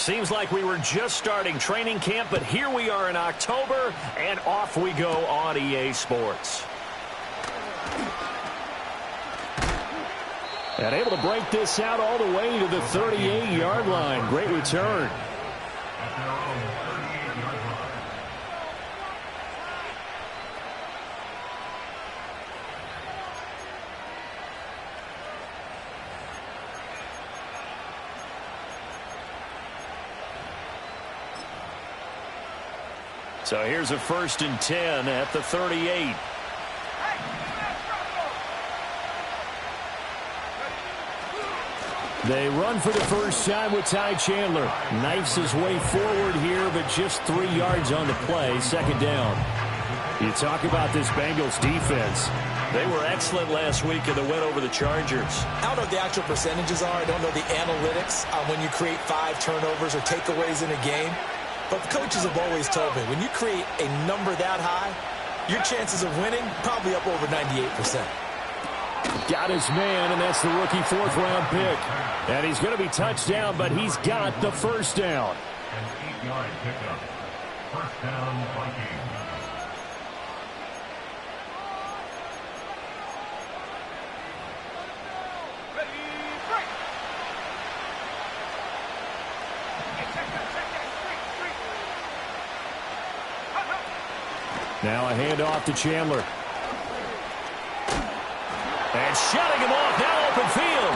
Seems like we were just starting training camp, but here we are in October, and off we go on EA Sports. And able to break this out all the way to the 38-yard line. Great return. So here's a 1st and 10 at the 38. They run for the first time with Ty Chandler. Knifes his way forward here, but just 3 yards on the play. 2nd down. You talk about this Bengals defense. They were excellent last week in the win over the Chargers. I don't know what the actual percentages are. I don't know the analytics on when you create 5 turnovers or takeaways in a game. But the coaches have always told me, when you create a number that high, your chances of winning probably up over 98%. Got his man, and that's the rookie 4th-round pick. And he's going to be touched down, but he's got the 1st down. An 8-yard pickup. 1st down, Vikings. Now a handoff to Chandler. And shutting him off, now open field.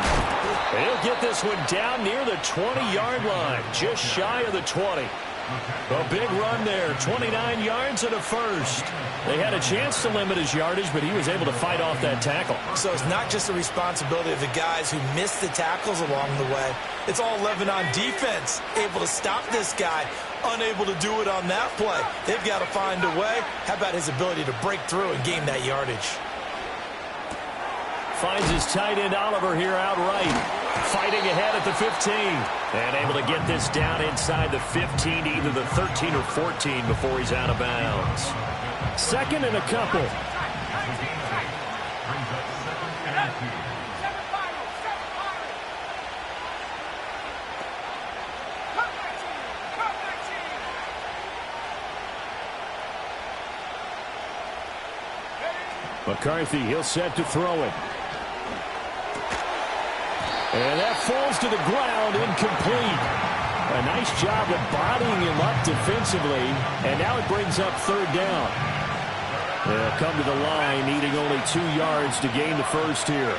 He'll get this one down near the 20-yard line, just shy of the 20. A big run there, 29 yards and a 1st. They had a chance to limit his yardage, but he was able to fight off that tackle. So it's not just the responsibility of the guys who missed the tackles along the way. It's all 11 on defense, able to stop this guy, unable to do it on that play. They've got to find a way. How about his ability to break through and gain that yardage? Finds his tight end Oliver here outright. Fighting ahead at the 15. And able to get this down inside the 15, either the 13 or 14 before he's out of bounds. 2nd and a couple. McCarthy, he'll set to throw it. And that falls to the ground, incomplete. A nice job of bodying him up defensively, and now it brings up 3rd down. They'll come to the line, needing only 2 yards to gain the 1st here.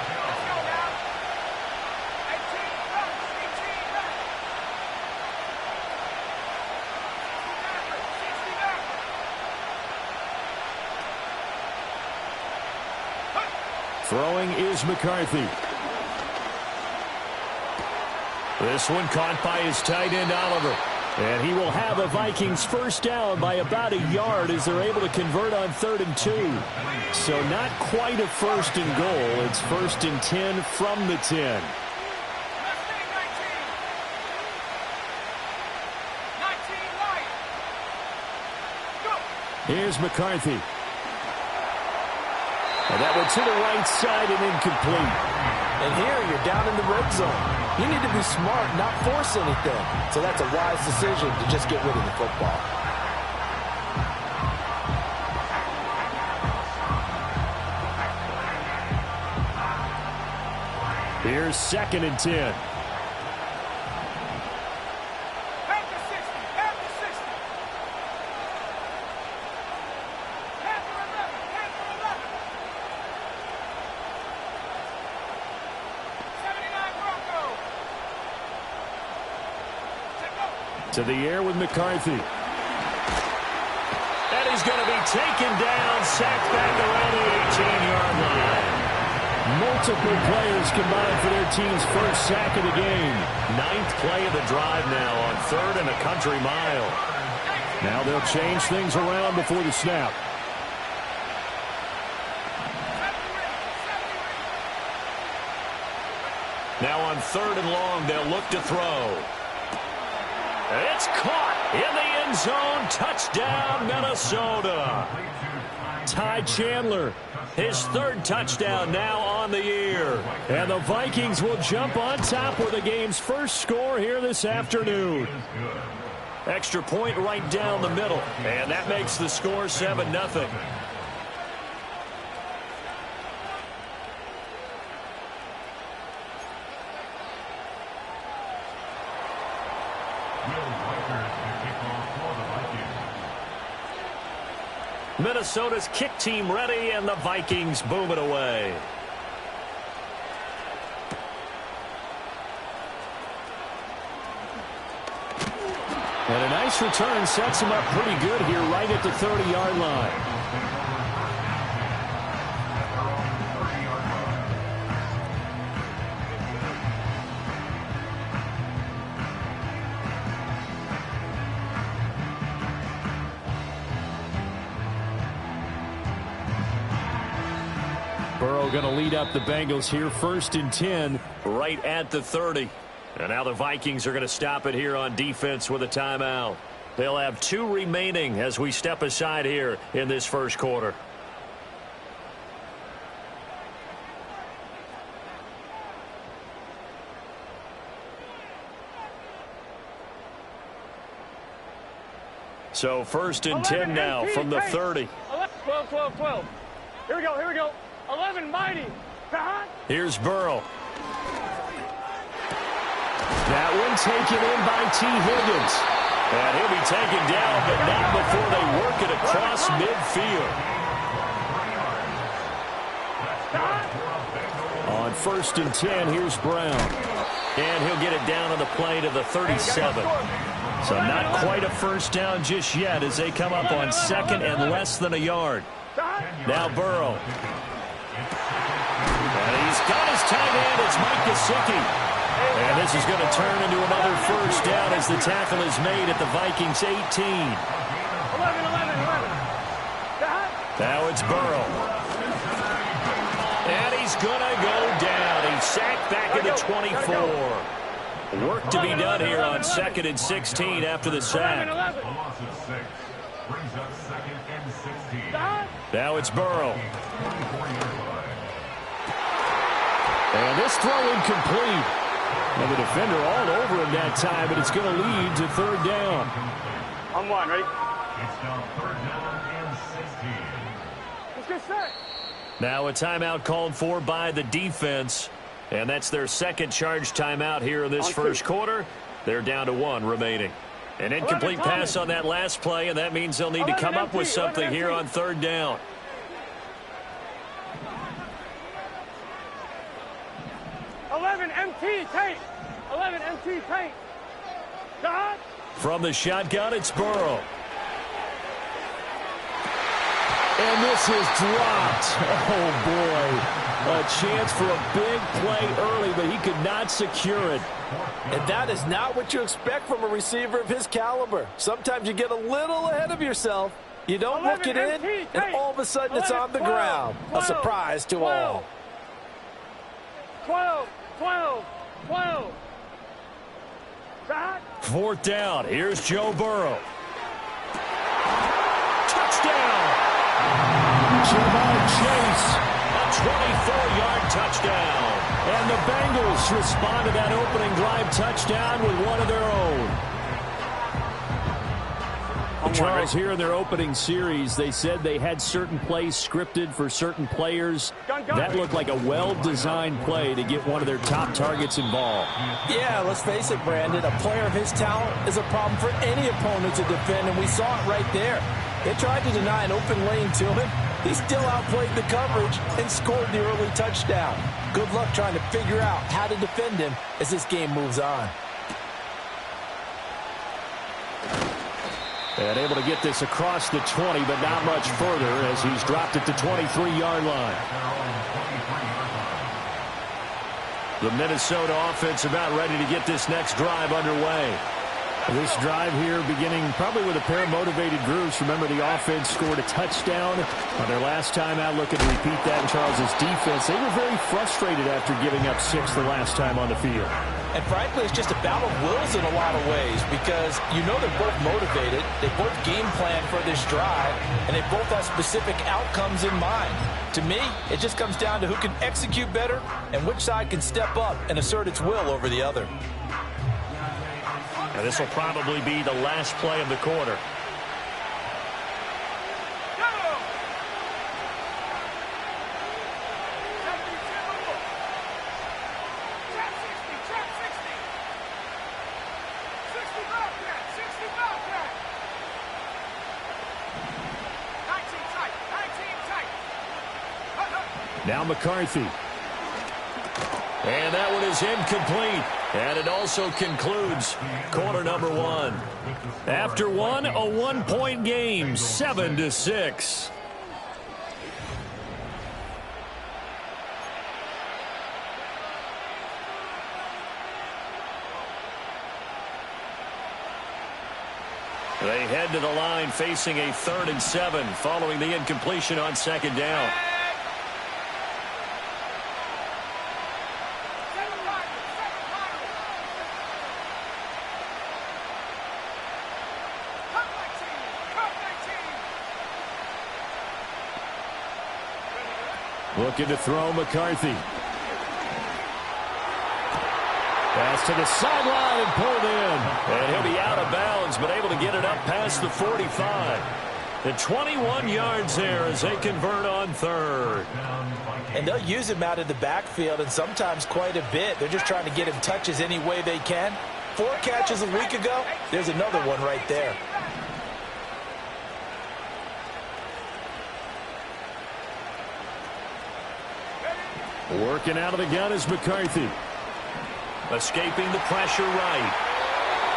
Throwing is McCarthy. This one caught by his tight end, Oliver. And he will have a Vikings 1st down by about a yard as they're able to convert on 3rd and 2. So not quite a 1st and goal. It's 1st and 10 from the 10. Here's McCarthy. And that one to the right side and incomplete. And here you're down in the red zone. You need to be smart, not force anything. So that's a wise decision to just get rid of the football. Here's 2nd and 10. To the air with McCarthy. And he's going to be taken down, sacked back around the 18-yard line. Multiple players combined for their team's 1st sack of the game. 9th play of the drive now on 3rd and a country mile. Now they'll change things around before the snap. Now on 3rd and long, they'll look to throw. It's caught in the end zone. Touchdown, Minnesota. Ty Chandler. His third touchdown now on the year. And the Vikings will jump on top with the game's first score here this afternoon. Extra point right down the middle. And that makes the score 7-0. Minnesota's kick team ready, and the Vikings boom it away. And a nice return sets him up pretty good here right at the 30-yard line. Burrow going to lead up the Bengals here, 1st and 10, right at the 30. And now the Vikings are going to stop it here on defense with a timeout. They'll have 2 remaining as we step aside here in this first quarter. So 1st and 10 now from the 30. 12. Here we go. 11, mighty. Here's Burrow. That one taken in by T. Higgins. And he'll be taken down, but not before they work it across midfield. On 1st and 10, here's Brown. And he'll get it down on the play to the 37. So not quite a first down just yet as they come up on 2nd and less than a yard. Now Burrow. And he's got his tight end. It's Mike Gesicki. And this is going to turn into another first down as the tackle is made at the Vikings 18. 11. Now it's Burrow. And he's going to go down. He's sacked back at the 24. Work to be done here on 2nd and 16 after the sack. Now it's Burrow. And this throw incomplete. And the defender all over him that time, but it's going to lead to 3rd down. On 1, ready? It's now 3rd down and 16. Let's get set. Now a timeout called for by the defense. And that's their 2nd charge timeout here in this first quarter. They're down to 1 remaining. An incomplete pass on that last play, and that means they'll need to come up with something here on 3rd down. 11 MT tape. 11 MT tape. From the shotgun, it's Burrow. And this is dropped. Oh, boy. A chance for a big play early, but he could not secure it. And that is not what you expect from a receiver of his caliber. Sometimes you get a little ahead of yourself. You don't look it in, and all of a sudden it's on the ground. A surprise to all. 12. 4th down. Here's Joe Burrow. Touchdown! Jamar Chase. A 24-yard touchdown. And the Bengals respond to that opening drive touchdown with one of their own. Charles, here in their opening series, they said they had certain plays scripted for certain players. That looked like a well-designed play to get one of their top targets involved. Yeah, let's face it, Brandon. A player of his talent is a problem for any opponent to defend, and we saw it right there. They tried to deny an open lane to him. He still outplayed the coverage and scored the early touchdown. Good luck trying to figure out how to defend him as this game moves on. And able to get this across the 20, but not much further as he's dropped it to 23-yard line. The Minnesota offense about ready to get this next drive underway. This drive here beginning probably with a pair of motivated groups. Remember, the offense scored a touchdown on their last time out. Looking to repeat that in Charles's defense. They were very frustrated after giving up 6 the last time on the field. And frankly, it's just a battle of wills in a lot of ways because you know they're both motivated. They both game plan for this drive, and they both have specific outcomes in mind. To me, it just comes down to who can execute better and which side can step up and assert its will over the other. And this will probably be the last play of the quarter. Now McCarthy. And that one is incomplete. And it also concludes quarter number one. After one, a one-point game, 7-6. They head to the line facing a 3rd and 7 following the incompletion on 2nd down. Looking to throw McCarthy. Pass to the sideline and pulled in. And he'll be out of bounds, but able to get it up past the 45. The 21 yards there as they convert on 3rd. And they'll use him out of the backfield, and sometimes quite a bit. They're just trying to get him touches any way they can. 4 catches a week ago. There's another one right there. Working out of the gun is McCarthy. Escaping the pressure right.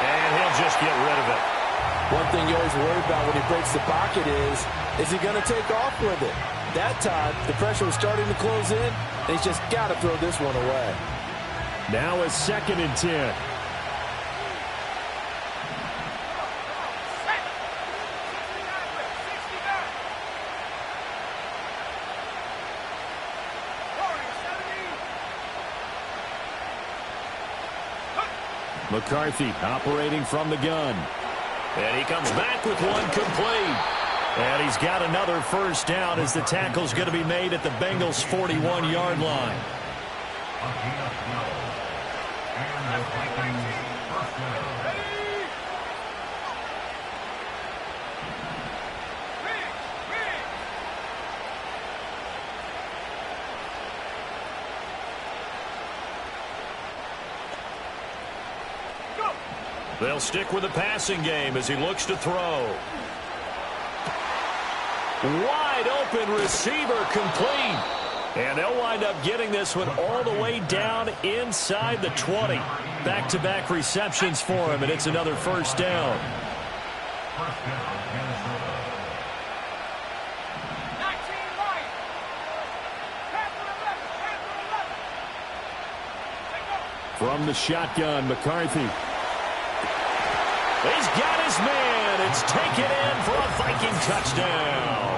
And he'll just get rid of it. One thing you always worry about when he breaks the pocket is he going to take off with it? That time, the pressure was starting to close in, and he's just got to throw this one away. Now it's 2nd and 10. McCarthy operating from the gun. And he comes back with one complete. And he's got another first down as the tackle's going to be made at the Bengals' 41-yard line. And the Vikings first down. They'll stick with the passing game as he looks to throw. Wide open receiver complete. And they'll wind up getting this one all the way down inside the 20. Back-to-back receptions for him, and it's another first down. First down, Minnesota. From the shotgun, McCarthy. He's got his man. It's taken in for a Viking touchdown.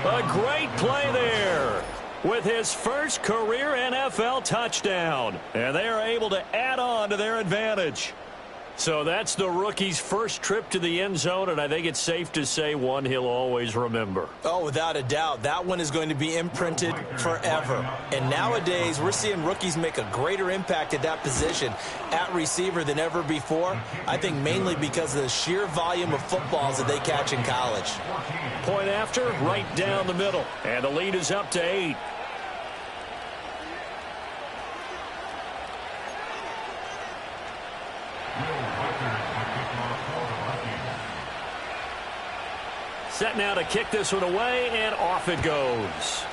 A great play there with his first career NFL touchdown. And they are able to add on to their advantage. So that's the rookie's first trip to the end zone, and I think it's safe to say one he'll always remember. Oh, without a doubt. That one is going to be imprinted forever. And nowadays, we're seeing rookies make a greater impact at that position at receiver than ever before. I think mainly because of the sheer volume of footballs that they catch in college. Point after, right down the middle. And the lead is up to 8. Set now to kick this one away, and off it goes.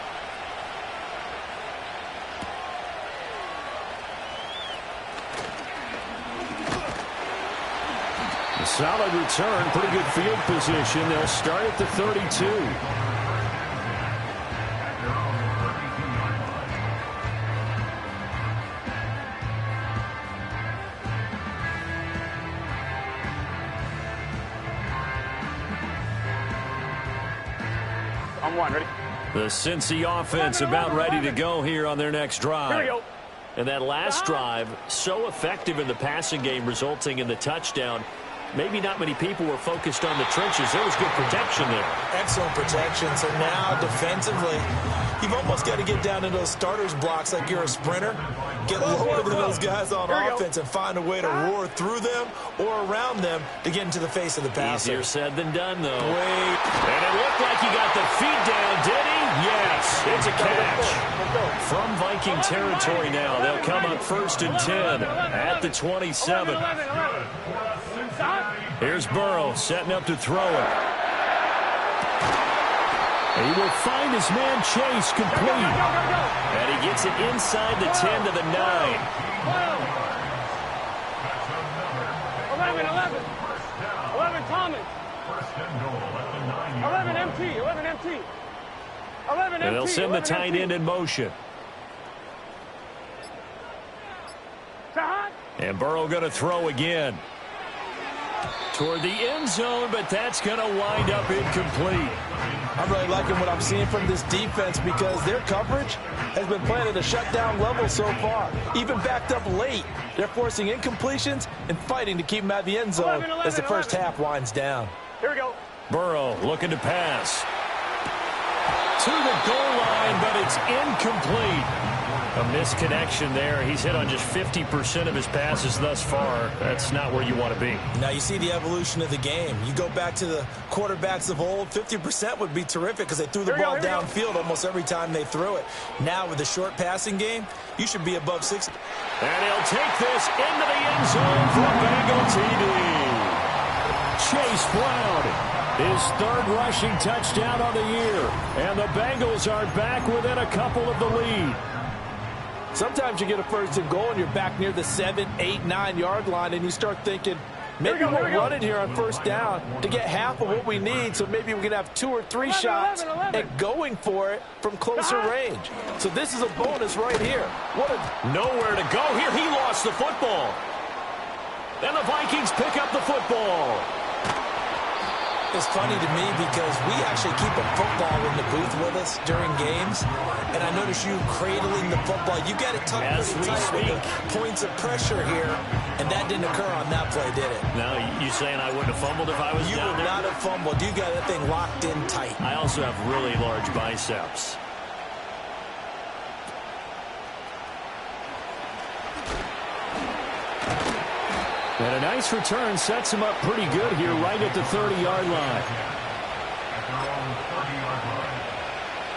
A solid return, pretty good field position. They'll start at the 32. On one, ready? The Cincy offense about ready to go here on their next drive. Here we go. And that last drive, so effective in the passing game, resulting in the touchdown. Maybe not many people were focused on the trenches. There was good protection there. Excellent protection. So now, defensively, you've almost got to get down into those starters blocks like you're a sprinter. Get lower than those guys on offense and find a way to roar through them or around them to get into the face of the passer. Easier said than done, though. Wait. And it looked like he got the feet down, did he? Yes, it's a catch. From Viking territory now, they'll come up 1st and 10 at the 27. Here's Burrow setting up to throw it. He will find his man Chase complete. And he gets it inside the 10 to the 9. 11 Thomas. 11 MT. 11 MT. 11 MT. And they'll send the tight end in motion. And Burrow going to throw again. Toward the end zone, but that's going to wind up incomplete. I'm really liking what I'm seeing from this defense because their coverage has been playing at a shutdown level so far. Even backed up late, they're forcing incompletions and fighting to keep them out of the end zone as the first half winds down. Here we go. Burrow looking to pass. To the goal line, but it's incomplete. A misconnection there. He's hit on just 50% of his passes thus far. That's not where you want to be. Now you see the evolution of the game. You go back to the quarterbacks of old, 50% would be terrific because they threw the ball downfield almost every time they threw it. Now with the short passing game, you should be above 60. And he'll take this into the end zone for Bengal TD. Chase Brown, his 3rd rushing touchdown on the year. And the Bengals are back within a couple of the lead. Sometimes you get a 1st and goal and you're back near the 7, 8, 9-yard line and you start thinking, maybe we'll run it here on 1st down to get half of what we need, so maybe we can have 2 or 3 shots at going for it from closer range. So this is a bonus right here. Nowhere to go here. He lost the football. And the Vikings pick up the football. It's funny to me because we actually keep a football in the booth with us during games, and I notice you cradling the football. You got it tucked pretty tight with the points of pressure here, and that didn't occur on that play, did it? No, you saying I wouldn't have fumbled if I was down there? You would not have fumbled. You got that thing locked in tight. I also have really large biceps. And a nice return sets him up pretty good here right at the 30-yard line.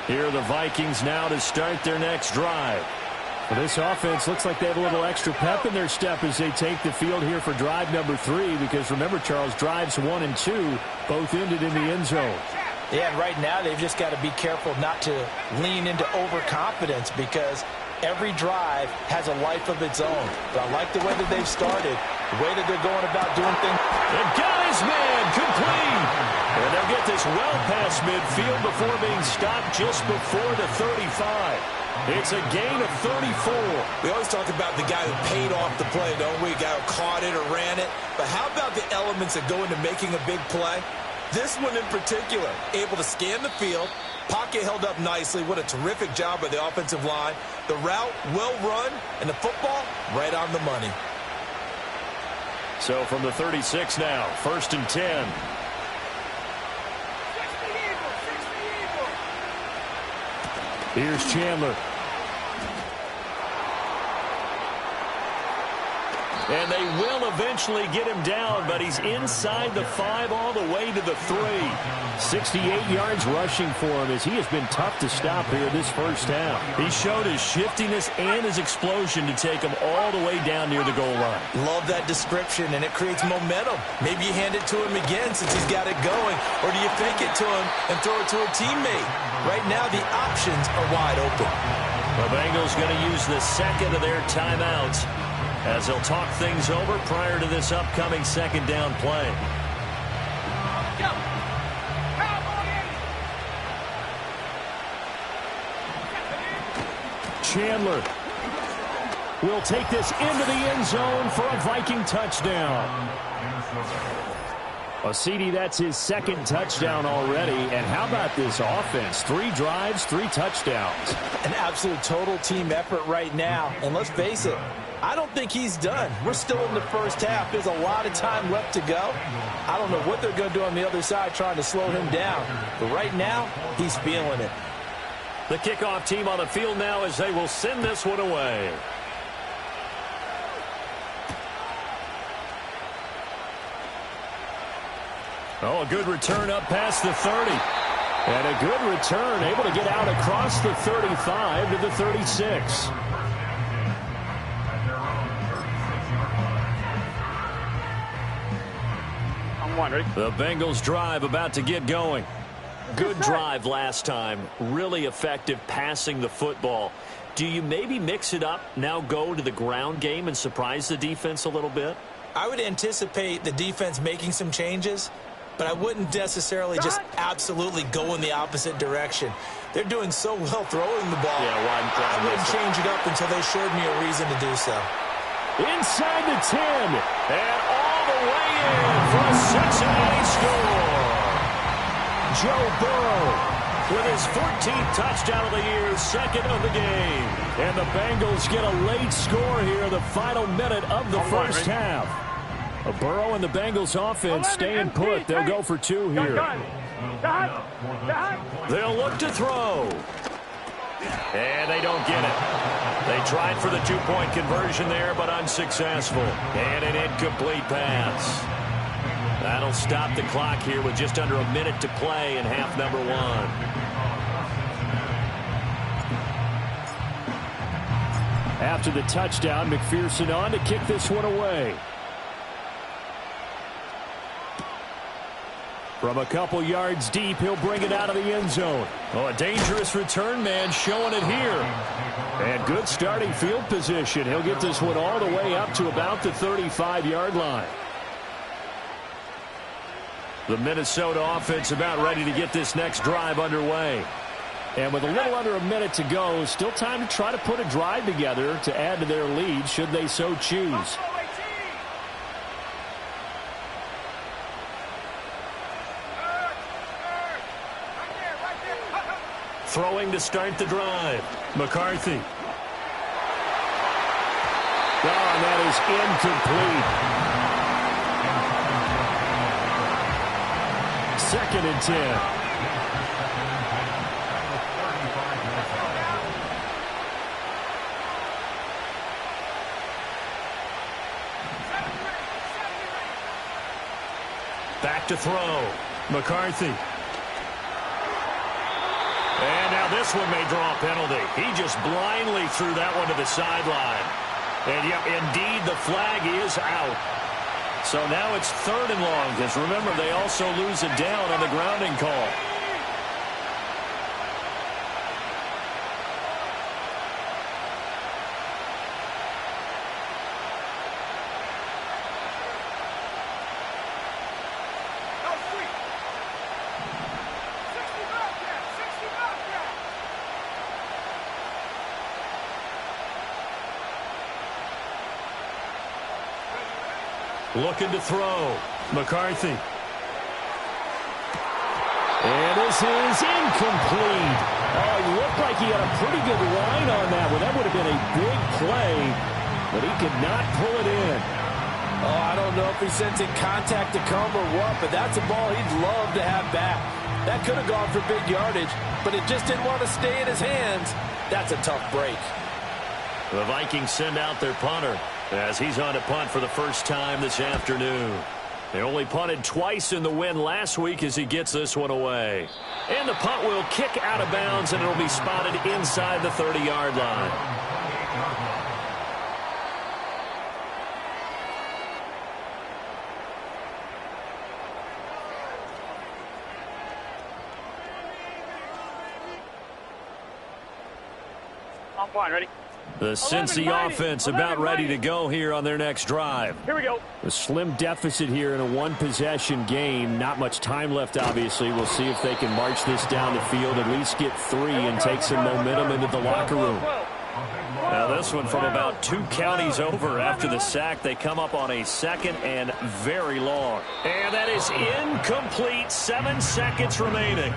Here are the Vikings now to start their next drive. Well, this offense looks like they have a little extra pep in their step as they take the field here for drive number 3 because remember, Charles, drives 1 and 2 both ended in the end zone. Yeah, and right now they've just got to be careful not to lean into overconfidence because every drive has a life of its own. But I like the way that they've started, the way that they're going about doing things. And got his man complete. And they'll get this well past midfield before being stopped just before the 35. It's a gain of 34. We always talk about the guy who paid off the play, don't we? A guy who caught it or ran it. But how about the elements that go into making a big play? This one in particular, able to scan the field, pocket held up nicely. What a terrific job by the offensive line. The route well run, and the football right on the money. So from the 36 now, 1st and 10. Here's Chandler. And they will eventually get him down, but he's inside the 5 all the way to the 3. 68 yards rushing for him as he has been tough to stop here this first half. He showed his shiftiness and his explosion to take him all the way down near the goal line. Love that description, and it creates momentum. Maybe you hand it to him again since he's got it going, or do you fake it to him and throw it to a teammate? Right now, the options are wide open. The Bengals going to use the second of their timeouts as they'll talk things over prior to this upcoming 2nd down play. Chandler will take this into the end zone for a Viking touchdown. Well, CD, that's his second touchdown already. And how about this offense? 3 drives, 3 touchdowns. An absolute total team effort right now. And let's face it, I don't think he's done. We're still in the first half. There's a lot of time left to go. I don't know what they're going to do on the other side trying to slow him down. But right now, he's feeling it. The kickoff team on the field now as they will send this one away. Oh, a good return up past the 30. And a good return, able to get out across the 35 to the 36. The Bengals drive about to get going. Good drive last time. Really effective passing the football. Do you maybe mix it up, now go to the ground game and surprise the defense a little bit? I would anticipate the defense making some changes, but I wouldn't necessarily just absolutely go in the opposite direction. They're doing so well throwing the ball. I wouldn't change it up until they showed me a reason to do so. Inside the 10, and all the way in for a Cincinnati score. Joe Burrow with his 14th touchdown of the year, second of the game. And the Bengals get a late score here in the final minute of the first half. Burrow and the Bengals offense staying put. They'll go for 2 here. They'll look to throw. And they don't get it. They tried for the 2-point conversion there, but unsuccessful. And an incomplete pass. That'll stop the clock here with just under a minute to play in half number 1. After the touchdown, McPherson on to kick this one away. From a couple yards deep, he'll bring it out of the end zone. Oh, a dangerous return man showing it here. And good starting field position. He'll get this one all the way up to about the 35-yard line. The Minnesota offense about ready to get this next drive underway. And with a little under a minute to go, still time to try to put a drive together to add to their lead should they so choose. Throwing to start the drive. McCarthy. Oh, and that is incomplete. 2nd and 10. Back to throw. McCarthy. And now this one may draw a penalty. He just blindly threw that one to the sideline. And, yep, indeed, the flag is out. So now it's 3rd and long, because remember, they also lose it down on the grounding call. Looking to throw. McCarthy. And this is incomplete. Oh, it looked like he had a pretty good line on that one. That would have been a big play, but he could not pull it in. Oh, I don't know if he's sensing contact to come or what, but that's a ball he'd love to have back. That could have gone for big yardage, but it just didn't want to stay in his hands. That's a tough break. The Vikings send out their punter as he's on to punt for the first time this afternoon. They only punted twice in the win last week as he gets this one away. And the punt will kick out of bounds, and it'll be spotted inside the 30-yard line. I'm fine, ready? The Cincy offense about ready to go here on their next drive. Here we go. A slim deficit here in a one-possession game. Not much time left, obviously. We'll see if they can march this down the field, at least get 3 and take some momentum into the locker room. Now this one from about 2 counties over after the sack. They come up on a 2nd and very long. And that is incomplete. 7 seconds remaining.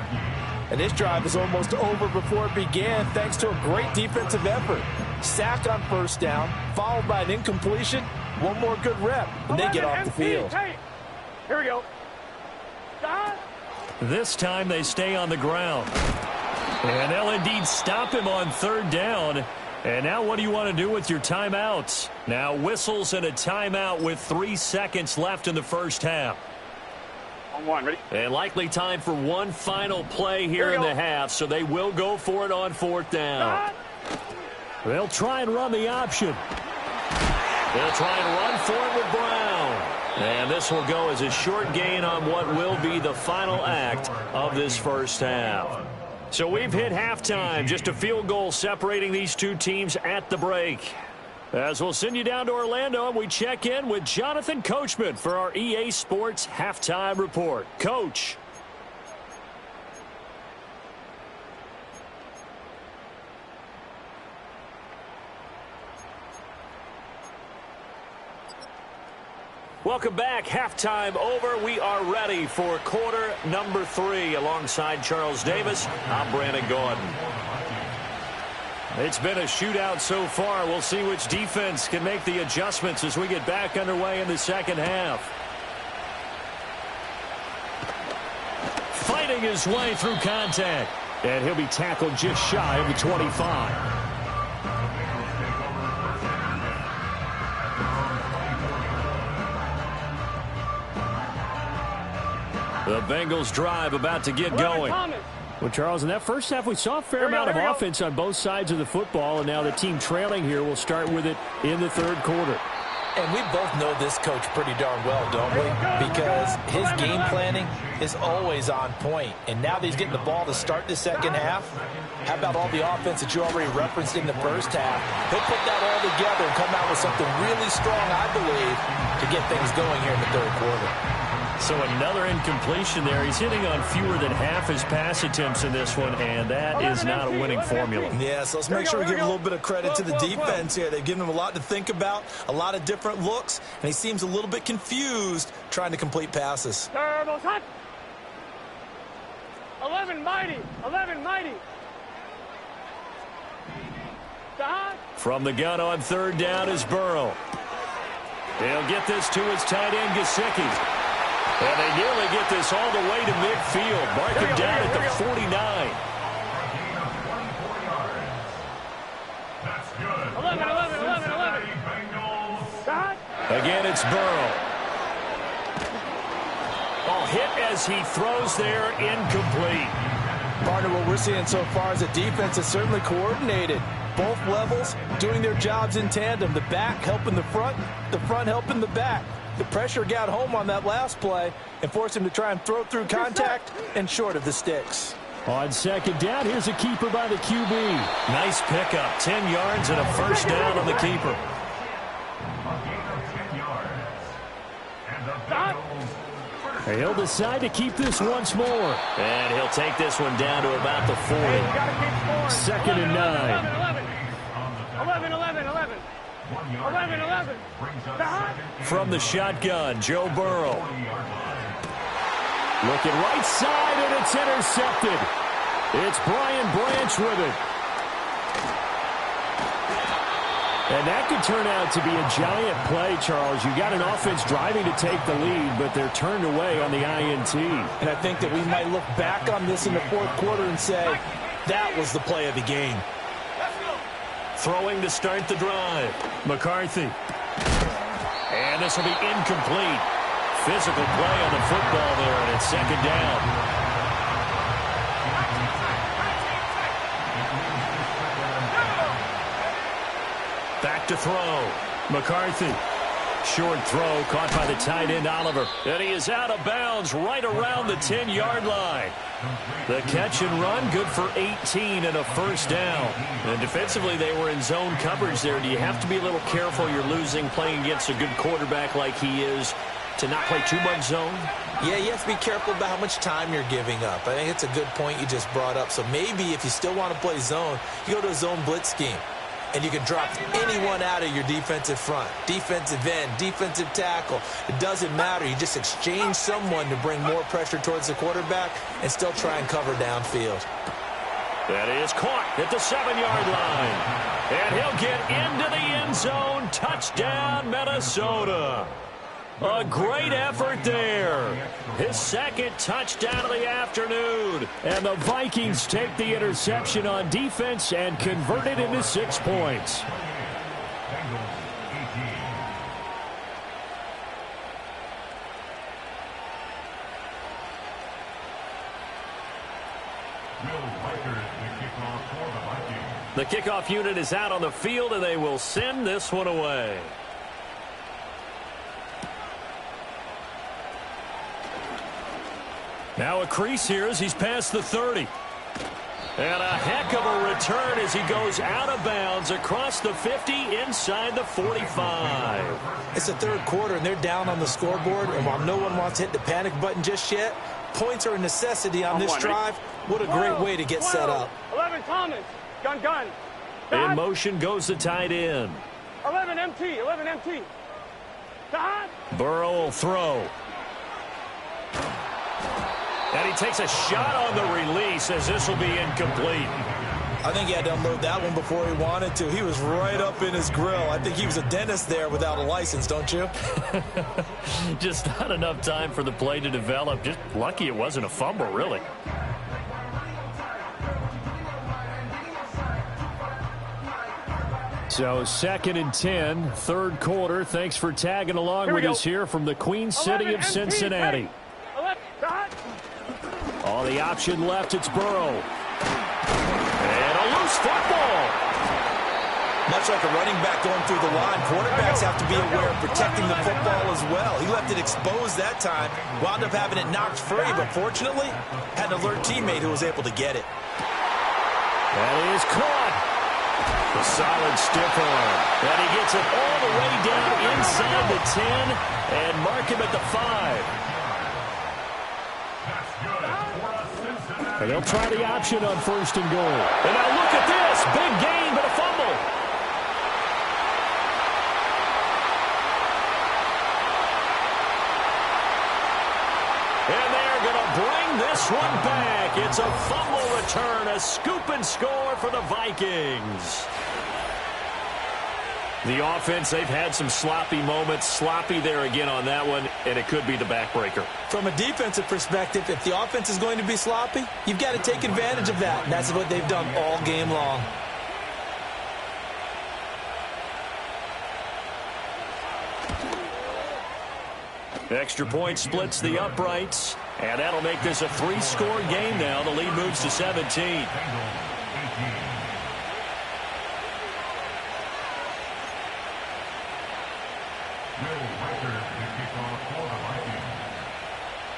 And this drive is almost over before it began thanks to a great defensive effort. Sack on 1st down, followed by an incompletion. One more good rep, and they get off the field. Here we go. This time they stay on the ground. And they'll indeed stop him on 3rd down. And now what do you want to do with your timeouts? Now whistles and a timeout with 3 seconds left in the 1st half. On 1, ready? And likely time for one final play here in the half, so they will go for it on 4th down. They'll try and run the option. They'll try and run for it with Brown. And this will go as a short gain on what will be the final act of this 1st half. So we've hit halftime, just a field goal separating these two teams at the break. As we'll send you down to Orlando, and we check in with Jonathan Coachman for our EA Sports Halftime Report. Coach. Welcome back. Halftime over. We are ready for quarter number 3. Alongside Charles Davis, I'm Brandon Gordon. It's been a shootout so far. We'll see which defense can make the adjustments as we get back underway in the 2nd half. Fighting his way through contact. And he'll be tackled just shy of the 25. The Bengals drive about to get going. Well, Charles, in that 1st half, we saw a fair amount of offense on both sides of the football, and now the team trailing here will start with it in the 3rd quarter. And we both know this coach pretty darn well, don't we? Because his game planning is always on point. And now that he's getting the ball to start the 2nd half, how about all the offense that you already referenced in the 1st half? He'll put that all together and come out with something really strong, I believe, to get things going here in the 3rd quarter. So another incompletion there. He's hitting on fewer than half his pass attempts in this one, and that is not a winning formula. Yeah, so let's make sure we give a little bit of credit to the defense here. They've given him a lot to think about, a lot of different looks, and he seems a little bit confused trying to complete passes. Turbo's hot. 11 mighty. 11 mighty. From the gun on 3rd down is Burrow. He'll get this to his tight end, Gesicki. And they nearly get this all the way to midfield. Mark him down at the 49. That's good. 11. Again, it's Burrow. Oh, hit as he throws there, incomplete. Partner, what we're seeing so far is a defense that's certainly coordinated. Both levels doing their jobs in tandem. The back helping the front helping the back. The pressure got home on that last play and forced him to try and throw through contact and short of the sticks. On 2nd down, here's a keeper by the QB. Nice pickup, 10 yards and a 1st down on the keeper. He'll decide to keep this once more. And he'll take this one down to about the 40. 2nd and 9. 11. From the shotgun, Joe Burrow. Looking right side, and it's intercepted. It's Brian Branch with it. And that could turn out to be a giant play, Charles. You got an offense driving to take the lead, but they're turned away on the INT. And I think that we might look back on this in the 4th quarter and say, that was the play of the game. Throwing to start the drive. McCarthy. And this will be incomplete. Physical play on the football there, and it's 2nd down. Back to throw. McCarthy. Short throw caught by the tight end, Oliver. And he is out of bounds right around the 10-yard line. The catch and run, good for 18 and a 1st down. And defensively, they were in zone coverage there. Do you have to be a little careful? You're losing playing against a good quarterback like he is to not play too much zone? Yeah, you have to be careful about how much time you're giving up. I think it's a good point you just brought up. So maybe if you still want to play zone, you go to a zone blitz scheme. and you can drop anyone out of your defensive front. Defensive end, defensive tackle. It doesn't matter. You just exchange someone to bring more pressure towards the quarterback and still try and cover downfield. That is caught at the 7-yard line. And he'll get into the end zone. Touchdown, Minnesota. A great effort there. His second touchdown of the afternoon. And the Vikings take the interception on defense and convert it into 6 points. The kickoff unit is out on the field, and they will send this one away. Now a crease here as he's past the 30. And a heck of a return as he goes out of bounds across the 50 inside the 45. It's the third quarter, and they're down on the scoreboard. And while no one wants to hit the panic button just yet, points are a necessity on this drive. What a great way to get set up. 11 Thomas. Gun. In motion goes the tight end. 11 MT. Burrow will throw. And he takes a shot on the release as this will be incomplete. I think he had to unload that one before he wanted to. He was right up in his grill. I think he was a dentist there without a license, don't you? Just not enough time for the play to develop. Just lucky it wasn't a fumble, really. So 2nd and 10, third quarter. Thanks for tagging along with us here from the Queen City of Cincinnati. All the option left, it's Burrow. And a loose football. Much like a running back going through the line, quarterbacks have to be aware of protecting the football as well. He left it exposed that time, wound up having it knocked free, but fortunately, had an alert teammate who was able to get it. That is caught. A solid stiff arm. And he gets it all the way down inside the 10 and mark him at the 5. And they'll try the option on 1st and goal. And now look at this. Big gain, but a fumble. And they're going to bring this one back. It's a fumble return, a scoop and score for the Vikings. The offense, they've had some sloppy moments. Sloppy there again on that one, and it could be the backbreaker. From a defensive perspective, if the offense is going to be sloppy, you've got to take advantage of that. And that's what they've done all game long. Extra point splits the uprights, and that'll make this a 3-score game now. The lead moves to 17.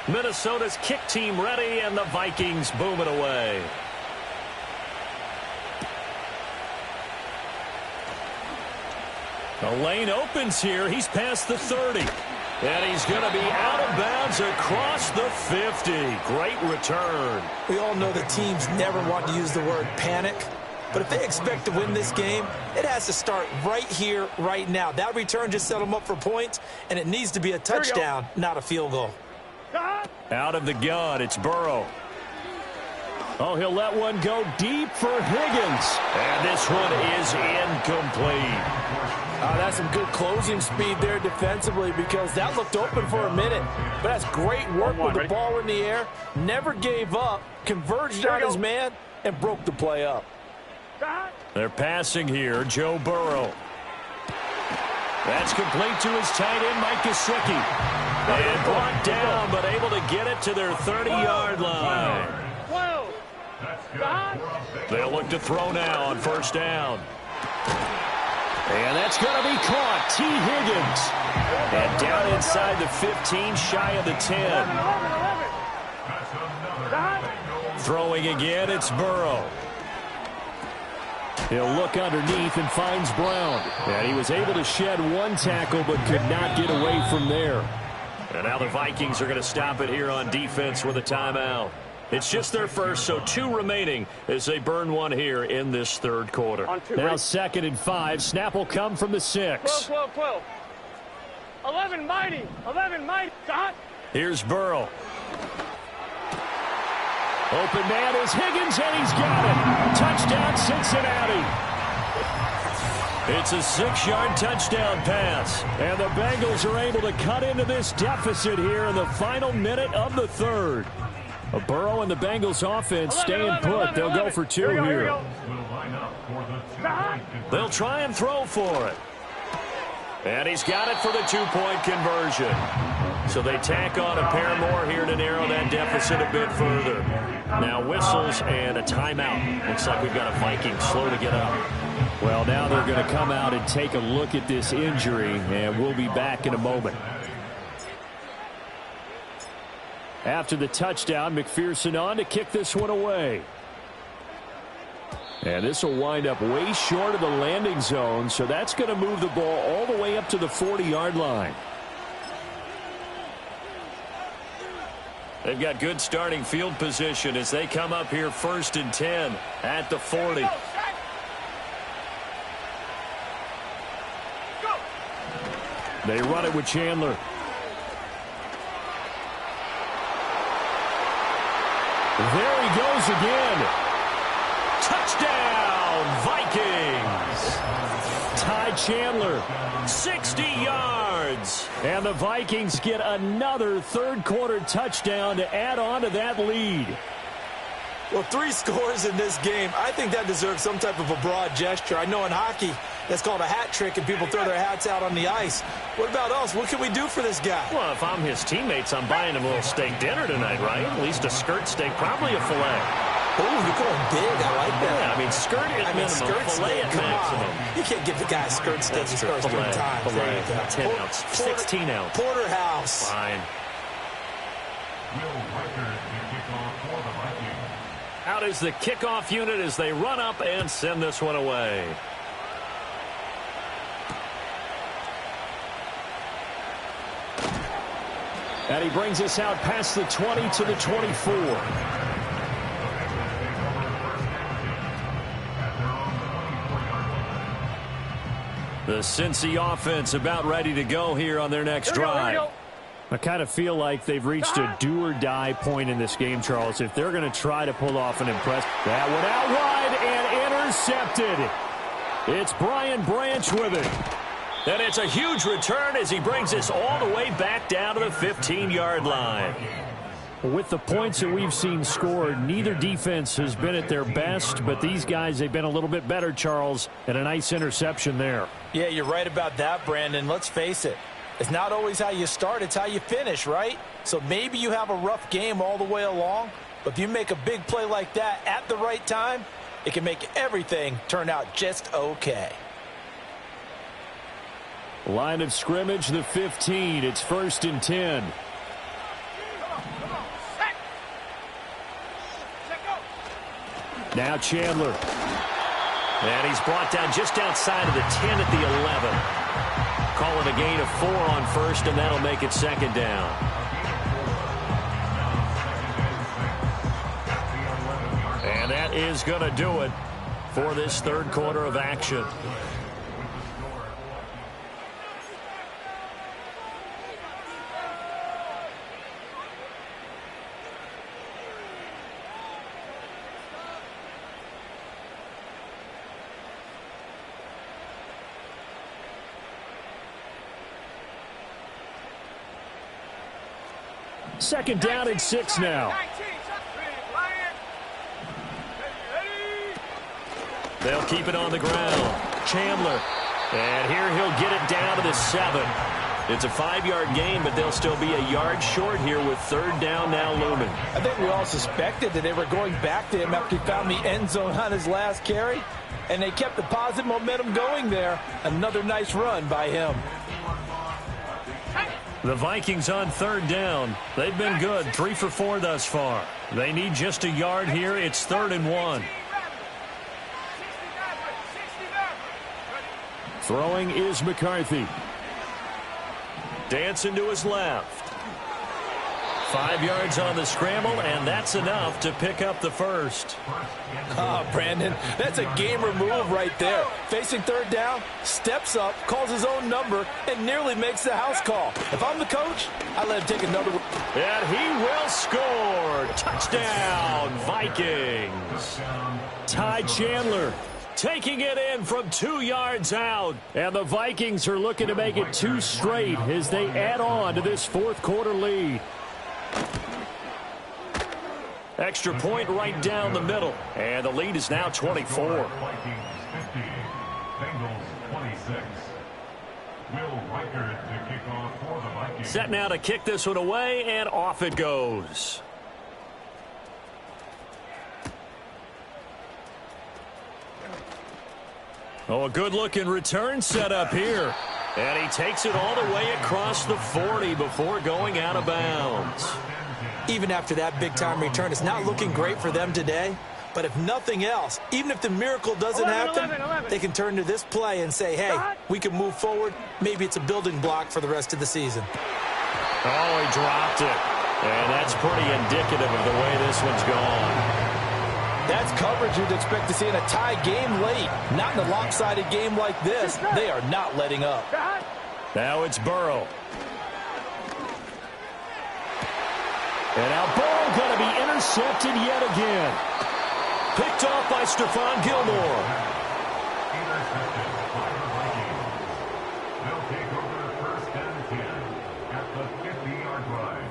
Minnesota's kick team ready, and the Vikings boom it away. The lane opens here. He's past the 30. And he's going to be out of bounds across the 50. Great return. We all know that teams never want to use the word panic. But if they expect to win this game, it has to start right here, right now. That return just set them up for points, and it needs to be a touchdown, not a field goal. Out of the gun, it's Burrow. Oh, he'll let one go deep for Higgins. And this one is incomplete. That's some good closing speed there defensively because that looked open for a minute. But that's great work with the ball in the air. Never gave up, converged on his man, and broke the play up. They're passing here, Joe Burrow. That's complete to his tight end, Mike Gesicki. And brought down, but able to get it to their 30-yard line. They'll look to throw now on 1st down. And that's going to be caught. T. Higgins. And down inside the 15, shy of the 10. Throwing again, it's Burrow. He'll look underneath and finds Brown. And he was able to shed one tackle but could not get away from there. And now the Vikings are going to stop it here on defense with a timeout. It's just their first, so 2 remaining as they burn one here in this third quarter. Now 2nd and 5. Snap will come from the 6. 12. 11 mighty. Dot. Here's Burrow. Open man is Higgins, and he's got it. Touchdown, Cincinnati. It's a 6-yard touchdown pass. And the Bengals are able to cut into this deficit here in the final minute of the third. Burrow and the Bengals offense staying put. They'll go for 2 here. They'll try and throw for it. And he's got it for the 2-point conversion. So they tack on a pair more here to narrow that deficit a bit further. Now whistles and a timeout. Looks like we've got a Viking slow to get up. Well, now they're going to come out and take a look at this injury, and we'll be back in a moment. After the touchdown, McPherson on to kick this one away. And this will wind up way short of the landing zone, so that's going to move the ball all the way up to the 40-yard line. They've got good starting field position as they come up here 1st and 10 at the 40. They run it with Chandler. There he goes again. Touchdown, Vikings. Ty Chandler, 60 yards. And the Vikings get another third-quarter touchdown to add on to that lead. Well, 3 scores in this game. I think that deserves some type of a broad gesture. I know in hockey, that's called a hat trick, and people throw their hats out on the ice. What about us? What can we do for this guy? Well, if I'm his teammates, I'm buying him a little steak dinner tonight, right? At least a skirt steak, probably a filet. Oh, you're going big. I like that. Yeah, I mean, skirt at minimum, filet at maximum. You can't give the guy a skirt steak his first 3 times. Filet, 10 ounce, 16 ounce. Porterhouse. Fine. Out is the kickoff unit as they run up and send this one away. And he brings us out past the 20 to the 24. The Cincy offense about ready to go here on their next drive. I kind of feel like they've reached a do-or-die point in this game, Charles. If they're going to try to pull off an impress, that one out wide and intercepted. It's Brian Branch with it. And it's a huge return as he brings us all the way back down to the 15-yard line. With the points that we've seen scored, neither defense has been at their best, but these guys, they've been a little bit better, Charles, and a nice interception there. Yeah, you're right about that, Brandon. Let's face it. It's not always how you start, it's how you finish, right? So maybe you have a rough game all the way along, but if you make a big play like that at the right time, it can make everything turn out just okay. Line of scrimmage, the 15. It's 1st and 10. Now Chandler. And he's brought down just outside of the 10 at the 11. Calling a gain of 4 on 1st, and that'll make it 2nd down. And that is going to do it for this third quarter of action. Second down and 6 now. They'll keep it on the ground. Chandler. And here he'll get it down to the 7. It's a 5-yard gain, but they'll still be a yard short here with 3rd down now looming. I think we all suspected that they were going back to him after he found the end zone on his last carry, and they kept the positive momentum going there. Another nice run by him. The Vikings on 3rd down. They've been good, 3 for 4 thus far. They need just a yard here. It's 3rd and 1. Throwing is McCarthy. Dancing to his left. 5 yards on the scramble, and that's enough to pick up the first. Oh, Brandon, that's a gamer move right there. Facing third down, steps up, calls his own number, and nearly makes the house call. If I'm the coach, I let him take another one. And he will score. Touchdown, Vikings. Ty Chandler taking it in from 2 yards out. And the Vikings are looking to make it 2 straight as they add on to this fourth quarter lead. Extra point right down the middle. And the lead is now 24. Vikings 50, Bengals 26. Will Reichert to kick off for the Vikings. Set now to kick this one away, and off it goes. Oh, a good-looking return set up here. And he takes it all the way across the 40 before going out of bounds. Even after that big-time return, it's not looking great for them today. But if nothing else, even if the miracle doesn't happen, they can turn to this play and say, hey, we can move forward. Maybe it's a building block for the rest of the season. Oh, he dropped it. And that's pretty indicative of the way this one's gone. That's coverage you'd expect to see in a tie game late. Not in a lopsided game like this. They are not letting up. Now it's Burrow. And now Burrow going to be intercepted yet again. Picked off by Stephon Gilmore. Intercepted by the Vikings. They'll take over first and 10 at the 50-yard line.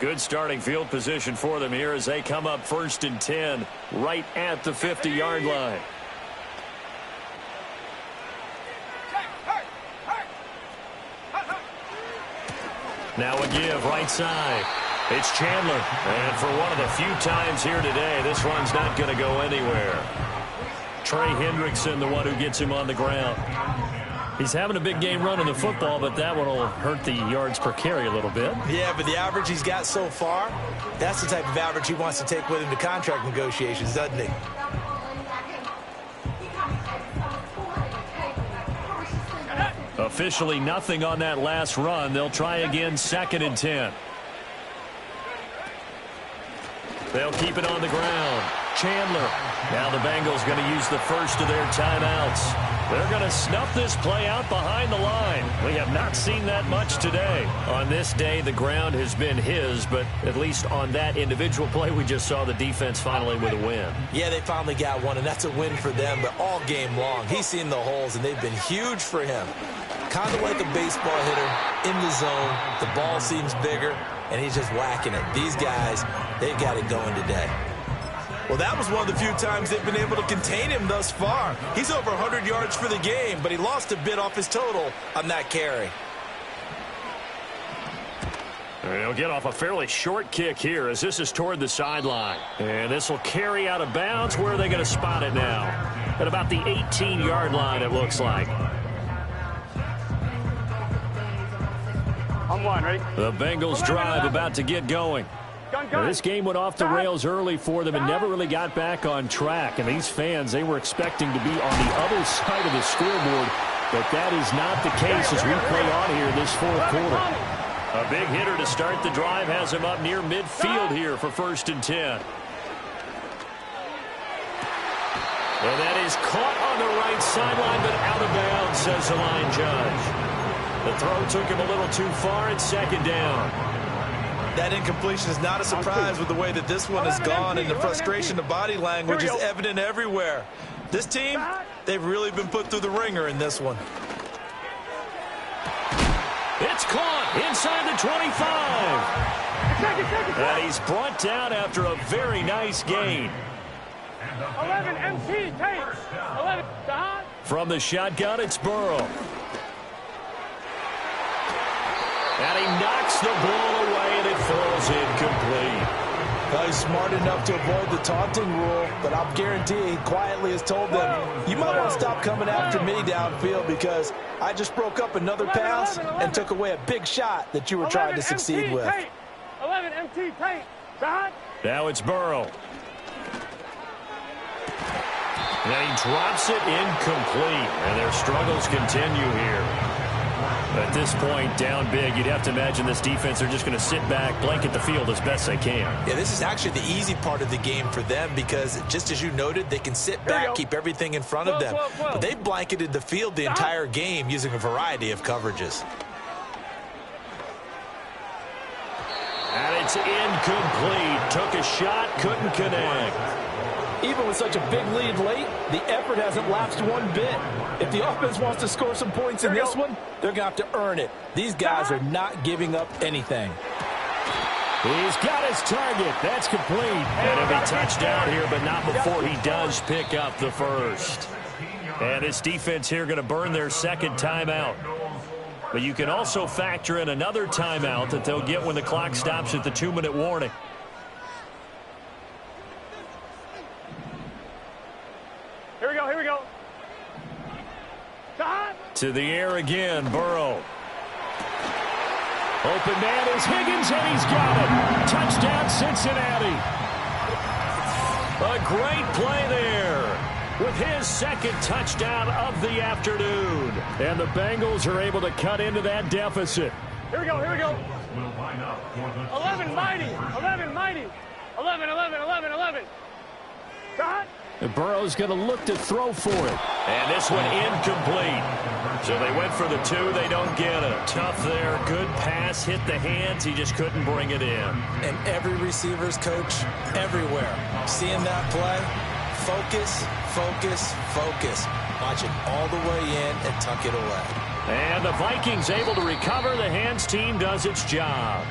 Good starting field position for them here as they come up first and 10 right at the 50-yard line. Now a give right side. It's Chandler. And for one of the few times here today, this run's not going to go anywhere. Trey Hendrickson, the one who gets him on the ground. He's having a big game running the football, but that one will hurt the yards per carry a little bit. Yeah, but the average he's got so far, that's the type of average he wants to take with him to contract negotiations, doesn't he? Officially nothing on that last run. They'll try again, second and 10. They'll keep it on the ground. Chandler. Now the Bengals going to use the first of their timeouts. They're going to snuff this play out behind the line. We have not seen that much today. On this day, the ground has been his, but at least on that individual play, we just saw the defense finally with a win. Yeah, they finally got one, and that's a win for them, but all game long, he's seen the holes, and they've been huge for him. Kind of like a baseball hitter in the zone. The ball seems bigger, and he's just whacking it. These guys, they've got it going today. Well, that was one of the few times they've been able to contain him thus far. He's over 100 yards for the game, but he lost a bit off his total on that carry. He'll get off a fairly short kick here as this is toward the sideline. And this will carry out of bounds. Where are they going to spot it now? At about the 18-yard line, it looks like. On one, ready? The Bengals drive about to get going. Now, this game went off the rails early for them and never really got back on track. And these fans, they were expecting to be on the other side of the scoreboard, but that is not the case as we play on here this fourth quarter. A big hitter to start the drive has him up near midfield here for first and 10. And that is caught on the right sideline, but out of bounds, says the line judge. The throw took him a little too far. It's second down. That incompletion is not a surprise with the way that this one has gone, and the frustration of body language is evident everywhere. This team, they've really been put through the ringer in this one. It's caught inside the 25. And he's brought down after a very nice gain. 11 MT, take. 11, From the shotgun, it's Burrow. And he knocks the ball away, and it falls incomplete. Well, he's smart enough to avoid the taunting rule, but I'll guarantee he quietly has told them, you might want to stop coming after me downfield because I just broke up another pass and took away a big shot that you were trying to succeed with. 11 MT tight. Shot. Now it's Burrow. And he drops it incomplete, and their struggles continue here. At this point, down big, you'd have to imagine this defense are just going to sit back, blanket the field as best they can. Yeah, this is actually the easy part of the game for them because, just as you noted, they can sit back, keep everything in front of them. But they've blanketed the field the entire game using a variety of coverages. And it's incomplete. Took a shot, couldn't connect. Even with such a big lead late, the effort hasn't lapsed one bit. If the offense wants to score some points in this one, they're going to have to earn it. These guys are not giving up anything. He's got his target. That's complete. And it'll be touchdown here, but not before he does pick up the first. And this defense here going to burn their second timeout. But you can also factor in another timeout that they'll get when the clock stops at the 2-minute warning. Here we go, here we go. Shot. To the air again, Burrow. Open man is Higgins, and he's got it. Touchdown, Cincinnati. A great play there with his second touchdown of the afternoon. And the Bengals are able to cut into that deficit. Here we go, here we go. 11 mighty, 11 mighty. 11, 11, 11, 11. Shot. And Burrow's going to look to throw for it. And this one incomplete. So they went for the two. They don't get it. Tough there. Good pass. Hit the hands. He just couldn't bring it in. And every receiver's coach everywhere. Seeing that play, focus, focus, focus. Watch it all the way in and tuck it away. And the Vikings able to recover. The hands team does its job.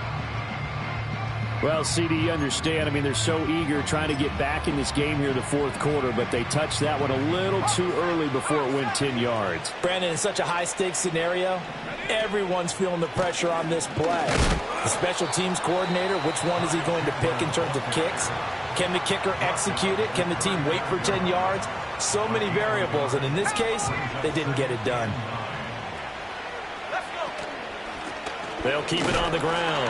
Well, CD, you understand. I mean, they're so eager trying to get back in this game here in the fourth quarter, but they touched that one a little too early before it went 10 yards. Brandon, in such a high-stakes scenario, everyone's feeling the pressure on this play. The special teams coordinator, which one is he going to pick in terms of kicks? Can the kicker execute it? Can the team wait for 10 yards? So many variables, and in this case, they didn't get it done. They'll keep it on the ground.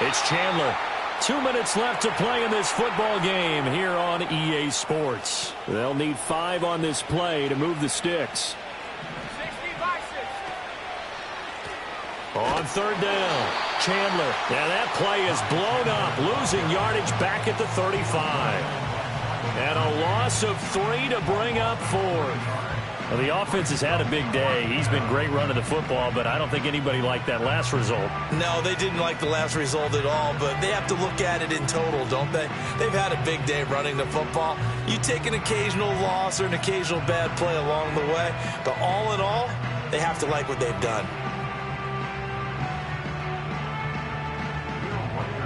It's Chandler. 2 minutes left to play in this football game here on EA Sports. They'll need 5 on this play to move the sticks. 6 On third down, Chandler. Now that play is blown up, losing yardage back at the 35. And a loss of 3 to bring up 4. Well, the offense has had a big day. He's been great running the football, but I don't think anybody liked that last result. No, they didn't like the last result at all, but they have to look at it in total, don't they? They've had a big day running the football. You take an occasional loss or an occasional bad play along the way, but all in all, they have to like what they've done.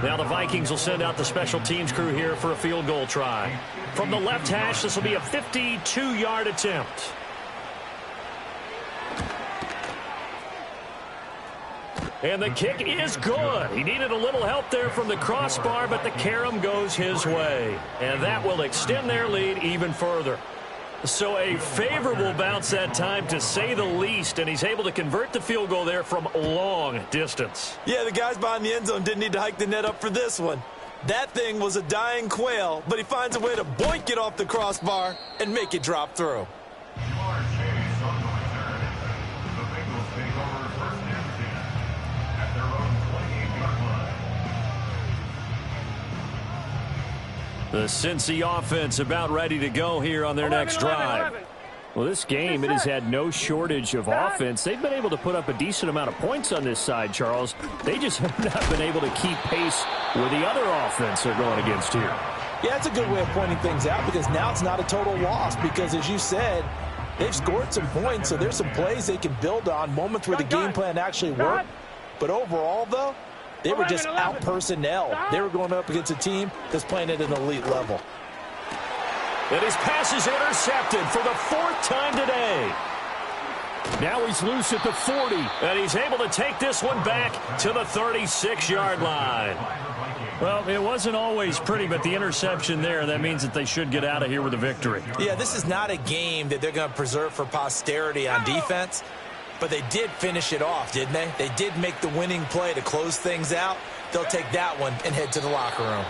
Now the Vikings will send out the special teams crew here for a field goal try. From the left hash, this will be a 52-yard attempt. And the kick is good. He needed a little help there from the crossbar, but the carom goes his way. And that will extend their lead even further. So a favorable bounce that time, to say the least, and he's able to convert the field goal there from long distance. Yeah, the guys behind the end zone didn't need to hike the net up for this one. That thing was a dying quail, but he finds a way to boink it off the crossbar and make it drop through. The Cincy offense about ready to go here on their next drive. Well, this game, it has had no shortage of offense. They've been able to put up a decent amount of points on this side, Charles. They just have not been able to keep pace with the other offense they're going against here. Yeah, that's a good way of pointing things out, because now it's not a total loss, because as you said, they've scored some points, so there's some plays they can build on, moments where the game plan actually worked. But overall, though, they were just out-personnel. They were going up against a team that's playing at an elite level. And his pass is intercepted for the 4th time today. Now he's loose at the 40. And he's able to take this one back to the 36-yard line. Well, it wasn't always pretty, but the interception there, that means that they should get out of here with a victory. Yeah, this is not a game that they're going to preserve for posterity on defense, but they did finish it off, didn't they? They did make the winning play to close things out. They'll take that one and head to the locker room.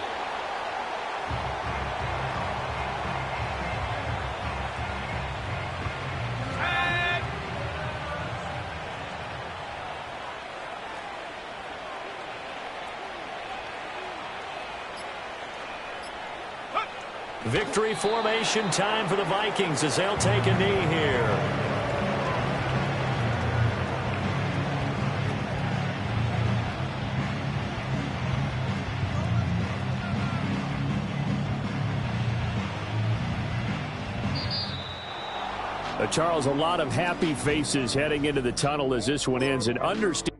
Victory formation time for the Vikings as they'll take a knee here. Charles, a lot of happy faces heading into the tunnel as this one ends, and understand.